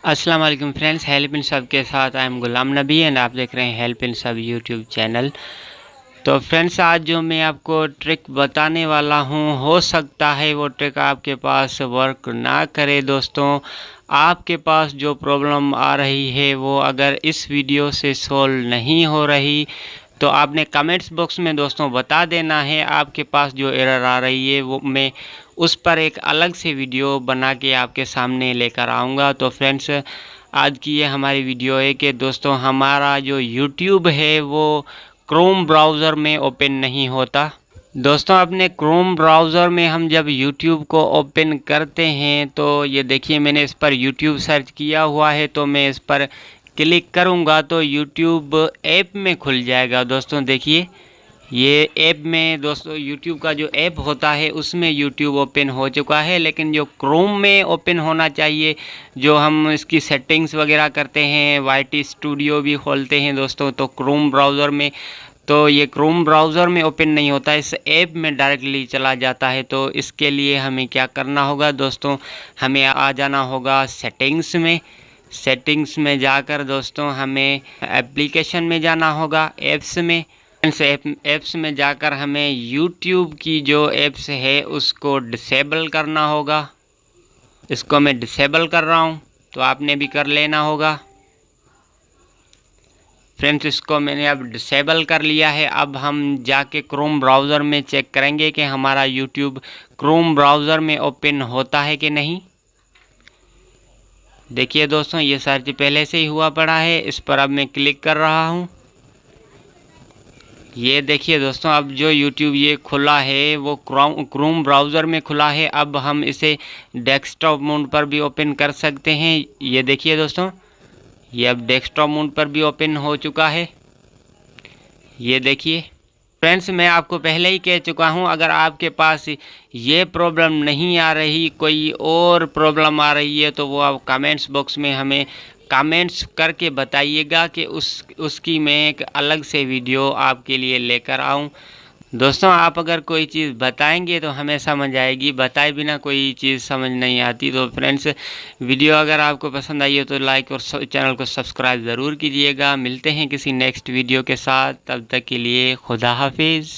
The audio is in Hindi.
अस्सलाम वालेकुम फ्रेंड्स, हेल्प इन सब के साथ I am Ghulam Nabi and आप देख रहे हैं हेल्प इन सब यूट्यूब चैनल। तो फ्रेंड्स, आज जो मैं आपको ट्रिक बताने वाला हूं, हो सकता है वो ट्रिक आपके पास वर्क ना करे। दोस्तों, आपके पास जो प्रॉब्लम आ रही है वो अगर इस वीडियो से सॉल्व नहीं हो रही तो आपने कमेंट्स बॉक्स में दोस्तों बता देना है। आपके पास जो एरर आ रही है वो मैं उस पर एक अलग से वीडियो बना के आपके सामने लेकर आऊँगा। तो फ्रेंड्स, आज की ये हमारी वीडियो है कि दोस्तों हमारा जो यूट्यूब है वो क्रोम ब्राउज़र में ओपन नहीं होता। दोस्तों, अपने क्रोम ब्राउज़र में हम जब यूट्यूब को ओपन करते हैं तो ये देखिए, मैंने इस पर यूट्यूब सर्च किया हुआ है, तो मैं इस पर क्लिक करूंगा तो यूट्यूब ऐप में खुल जाएगा। दोस्तों देखिए, ये ऐप में दोस्तों यूट्यूब का जो ऐप होता है उसमें यूट्यूब ओपन हो चुका है, लेकिन जो क्रोम में ओपन होना चाहिए, जो हम इसकी सेटिंग्स वगैरह करते हैं, वाईटी स्टूडियो भी खोलते हैं दोस्तों, तो क्रोम ब्राउज़र में, तो ये क्रोम ब्राउज़र में ओपन नहीं होता, इस ऐप में डायरेक्टली चला जाता है। तो इसके लिए हमें क्या करना होगा दोस्तों, हमें आ जाना होगा सेटिंग्स में। सेटिंग्स में जाकर दोस्तों हमें एप्लीकेशन में जाना होगा, ऐप्स में। ऐप्स में जाकर हमें यूट्यूब की जो ऐप्स है उसको डिसेबल करना होगा। इसको मैं डिसेबल कर रहा हूँ, तो आपने भी कर लेना होगा। फ्रेंड्स, इसको मैंने अब डिसेबल कर लिया है। अब हम जाके क्रोम ब्राउज़र में चेक करेंगे कि हमारा यूट्यूब क्रोम ब्राउज़र में ओपन होता है कि नहीं। देखिए दोस्तों, ये सर्च पहले से ही हुआ पड़ा है, इस पर अब मैं क्लिक कर रहा हूँ। ये देखिए दोस्तों, अब जो यूट्यूब ये खुला है वो क्रोम ब्राउज़र में खुला है। अब हम इसे डेस्कटॉप मोड पर भी ओपन कर सकते हैं। ये देखिए दोस्तों, ये अब डेस्कटॉप मोड पर भी ओपन हो चुका है। ये देखिए फ्रेंड्स, मैं आपको पहले ही कह चुका हूं, अगर आपके पास ये प्रॉब्लम नहीं आ रही, कोई और प्रॉब्लम आ रही है, तो वो आप कमेंट्स बॉक्स में हमें कमेंट्स करके बताइएगा कि उसकी मैं एक अलग से वीडियो आपके लिए लेकर आऊं। दोस्तों, आप अगर कोई चीज़ बताएंगे तो हमें समझ आएगी, बताए बिना कोई चीज़ समझ नहीं आती। तो फ्रेंड्स, वीडियो अगर आपको पसंद आई हो तो लाइक और चैनल को सब्सक्राइब ज़रूर कीजिएगा। मिलते हैं किसी नेक्स्ट वीडियो के साथ, तब तक के लिए खुदा हाफिज़।